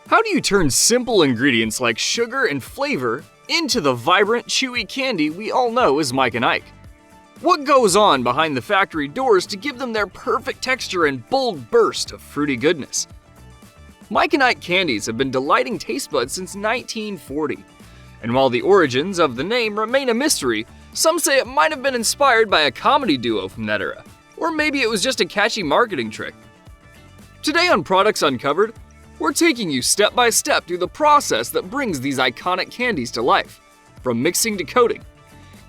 How do you turn simple ingredients like sugar and flavor into the vibrant, chewy candy we all know as Mike and Ike? What goes on behind the factory doors to give them their perfect texture and bold burst of fruity goodness? Mike and Ike candies have been delighting taste buds since 1940. And while the origins of the name remain a mystery, some say it might have been inspired by a comedy duo from that era. Or maybe it was just a catchy marketing trick. Today on Products Uncovered, we're taking you step by step through the process that brings these iconic candies to life, from mixing to coating.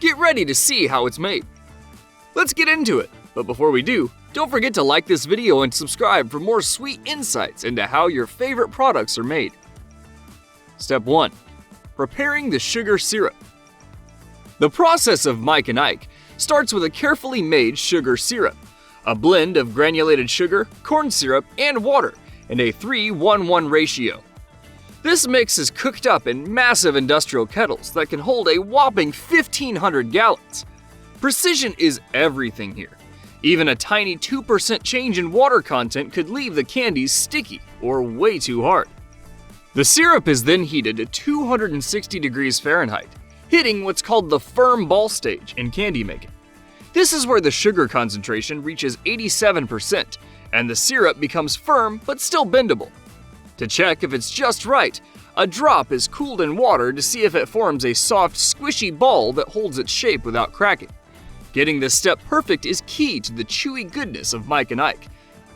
Get ready to see how it's made. Let's get into it, but before we do, don't forget to like this video and subscribe for more sweet insights into how your favorite products are made. Step 1. Preparing the sugar syrup. The process of Mike and Ike starts with a carefully made sugar syrup, a blend of granulated sugar, corn syrup, and water in a 3:1:1 ratio. This mix is cooked up in massive industrial kettles that can hold a whopping 1,500 gallons. Precision is everything here. Even a tiny 2% change in water content could leave the candies sticky or way too hard. The syrup is then heated to 260 degrees Fahrenheit, hitting what's called the firm ball stage in candy making. This is where the sugar concentration reaches 87%, and the syrup becomes firm but still bendable. To check if it's just right, a drop is cooled in water to see if it forms a soft, squishy ball that holds its shape without cracking. Getting this step perfect is key to the chewy goodness of Mike and Ike.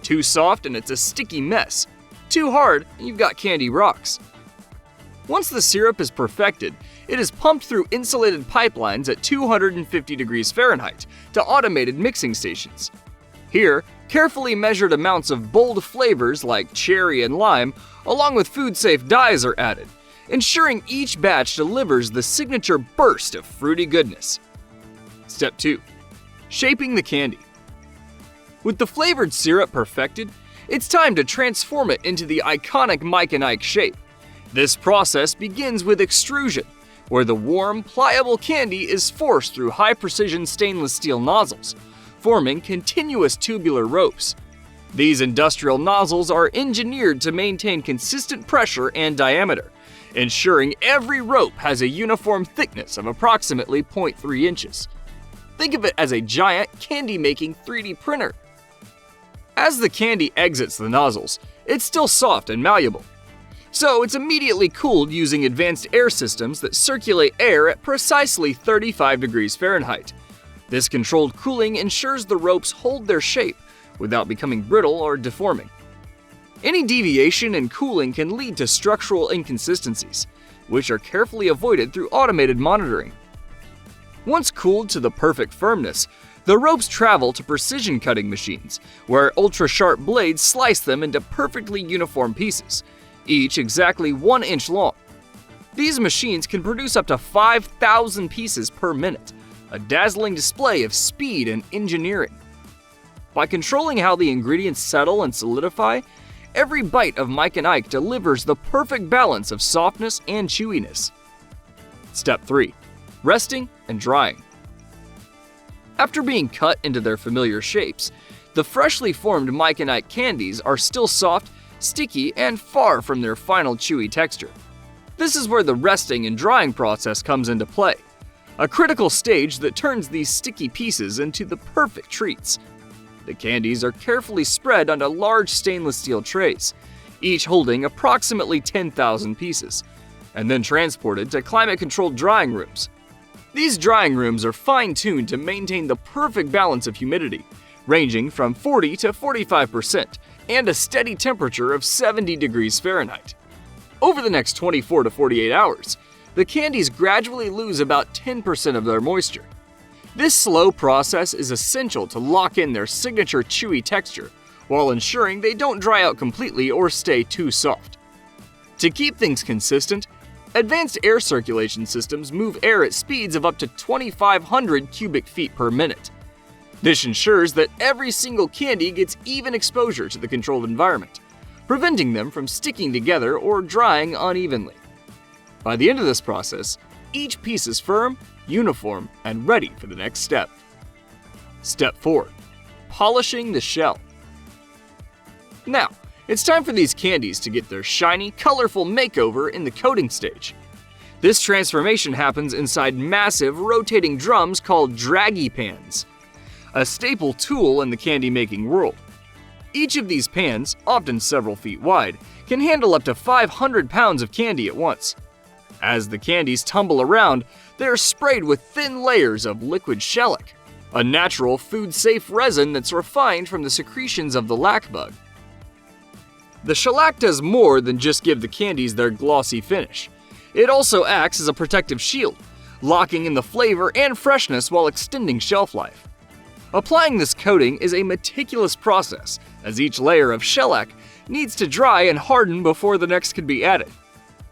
Too soft and it's a sticky mess. Too hard and you've got candy rocks. Once the syrup is perfected, it is pumped through insulated pipelines at 250 degrees Fahrenheit to automated mixing stations. Here, carefully measured amounts of bold flavors like cherry and lime, along with food-safe dyes are added, ensuring each batch delivers the signature burst of fruity goodness. Step 2. Shaping the candy. With the flavored syrup perfected, it's time to transform it into the iconic Mike and Ike shape. This process begins with extrusion, where the warm, pliable candy is forced through high-precision stainless steel nozzles, forming continuous tubular ropes. These industrial nozzles are engineered to maintain consistent pressure and diameter, ensuring every rope has a uniform thickness of approximately 0.3 inches. Think of it as a giant candy-making 3D printer. As the candy exits the nozzles, it's still soft and malleable. So it's immediately cooled using advanced air systems that circulate air at precisely 35 degrees Fahrenheit. This controlled cooling ensures the ropes hold their shape without becoming brittle or deforming. Any deviation in cooling can lead to structural inconsistencies, which are carefully avoided through automated monitoring. Once cooled to the perfect firmness, the ropes travel to precision cutting machines, where ultra-sharp blades slice them into perfectly uniform pieces, each exactly 1 inch long. These machines can produce up to 5,000 pieces per minute, a dazzling display of speed and engineering. By controlling how the ingredients settle and solidify, every bite of Mike and Ike delivers the perfect balance of softness and chewiness. Step 3. Resting and drying. After being cut into their familiar shapes, the freshly formed Mike and Ike candies are still soft, sticky, and far from their final chewy texture. This is where the resting and drying process comes into play, a critical stage that turns these sticky pieces into the perfect treats. The candies are carefully spread onto large stainless steel trays, each holding approximately 10,000 pieces, and then transported to climate-controlled drying rooms. These drying rooms are fine-tuned to maintain the perfect balance of humidity, ranging from 40 to 45%, and a steady temperature of 70 degrees Fahrenheit. Over the next 24 to 48 hours, the candies gradually lose about 10% of their moisture. This slow process is essential to lock in their signature chewy texture, while ensuring they don't dry out completely or stay too soft. To keep things consistent, advanced air circulation systems move air at speeds of up to 2,500 cubic feet per minute. This ensures that every single candy gets even exposure to the controlled environment, preventing them from sticking together or drying unevenly. By the end of this process, each piece is firm, uniform, and ready for the next step. Step 4. Polishing the shell. Now, It's time for these candies to get their shiny, colorful makeover in the coating stage. This transformation happens inside massive, rotating drums called draggy pans, a staple tool in the candy-making world. Each of these pans, often several feet wide, can handle up to 500 pounds of candy at once. As the candies tumble around, they are sprayed with thin layers of liquid shellac, a natural food-safe resin that's refined from the secretions of the lac bug. The shellac does more than just give the candies their glossy finish. It also acts as a protective shield, locking in the flavor and freshness while extending shelf life. Applying this coating is a meticulous process, as each layer of shellac needs to dry and harden before the next can be added.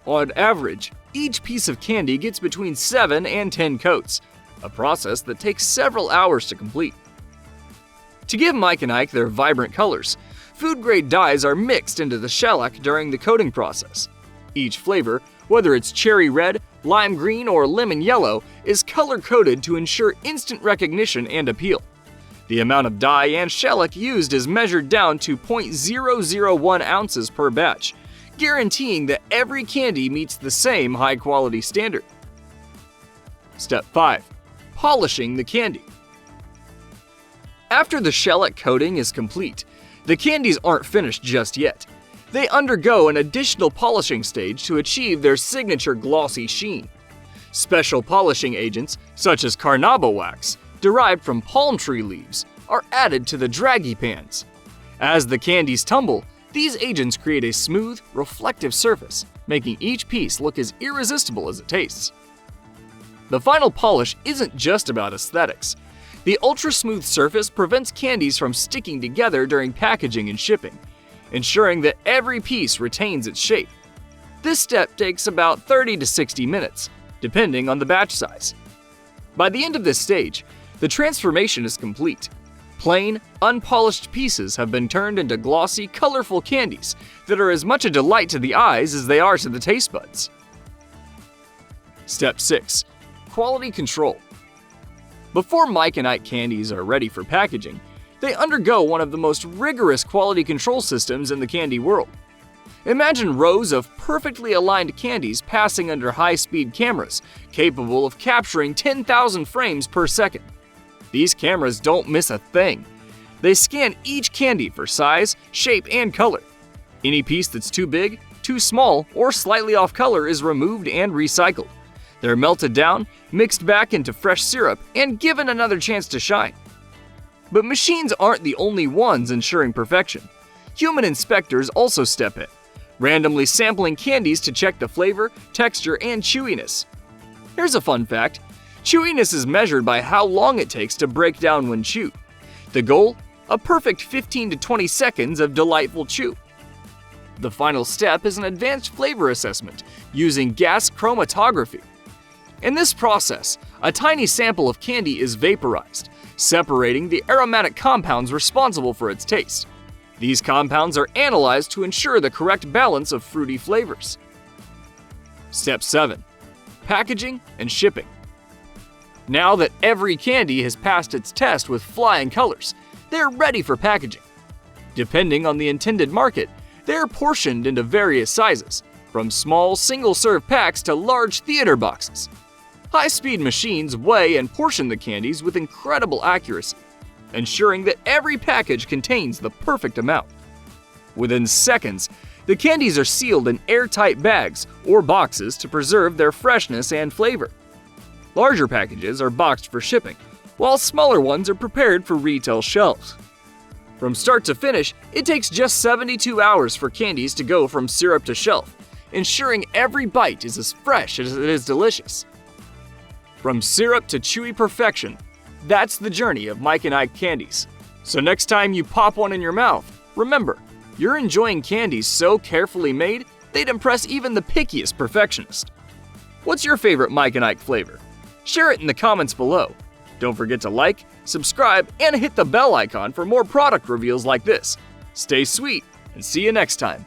On average, each piece of candy gets between 7 and 10 coats, a process that takes several hours to complete. To give Mike and Ike their vibrant colors, food-grade dyes are mixed into the shellac during the coating process. Each flavor, whether it's cherry red, lime green, or lemon yellow, is color-coded to ensure instant recognition and appeal. The amount of dye and shellac used is measured down to 0.001 ounces per batch, guaranteeing that every candy meets the same high-quality standard. Step 5. Polishing the candy. After the shellac coating is complete, the candies aren't finished just yet. They undergo an additional polishing stage to achieve their signature glossy sheen. Special polishing agents, such as carnauba wax, derived from palm tree leaves, are added to the draggy pans. As the candies tumble, these agents create a smooth, reflective surface, making each piece look as irresistible as it tastes. The final polish isn't just about aesthetics. The ultra-smooth surface prevents candies from sticking together during packaging and shipping, ensuring that every piece retains its shape. This step takes about 30 to 60 minutes, depending on the batch size. By the end of this stage, the transformation is complete. Plain, unpolished pieces have been turned into glossy, colorful candies that are as much a delight to the eyes as they are to the taste buds. Step 6. Quality control. Before Mike and Ike candies are ready for packaging, they undergo one of the most rigorous quality control systems in the candy world. Imagine rows of perfectly aligned candies passing under high-speed cameras, capable of capturing 10,000 frames per second. These cameras don't miss a thing. They scan each candy for size, shape, and color. Any piece that's too big, too small, or slightly off color is removed and recycled. They're melted down, mixed back into fresh syrup, and given another chance to shine. But machines aren't the only ones ensuring perfection. Human inspectors also step in, randomly sampling candies to check the flavor, texture, and chewiness. Here's a fun fact. Chewiness is measured by how long it takes to break down when chewed. The goal? A perfect 15 to 20 seconds of delightful chew. The final step is an advanced flavor assessment using gas chromatography. In this process, a tiny sample of candy is vaporized, separating the aromatic compounds responsible for its taste. These compounds are analyzed to ensure the correct balance of fruity flavors. Step 7. Packaging and shipping. Now that every candy has passed its test with flying colors, they're ready for packaging. Depending on the intended market, they're portioned into various sizes, from small single-serve packs to large theater boxes. High-speed machines weigh and portion the candies with incredible accuracy, ensuring that every package contains the perfect amount. Within seconds, the candies are sealed in airtight bags or boxes to preserve their freshness and flavor. Larger packages are boxed for shipping, while smaller ones are prepared for retail shelves. From start to finish, it takes just 72 hours for candies to go from syrup to shelf, ensuring every bite is as fresh as it is delicious. From syrup to chewy perfection, that's the journey of Mike and Ike candies. So next time you pop one in your mouth, remember, you're enjoying candies so carefully made, they'd impress even the pickiest perfectionist. What's your favorite Mike and Ike flavor? Share it in the comments below. Don't forget to like, subscribe, and hit the bell icon for more product reveals like this. Stay sweet, and see you next time.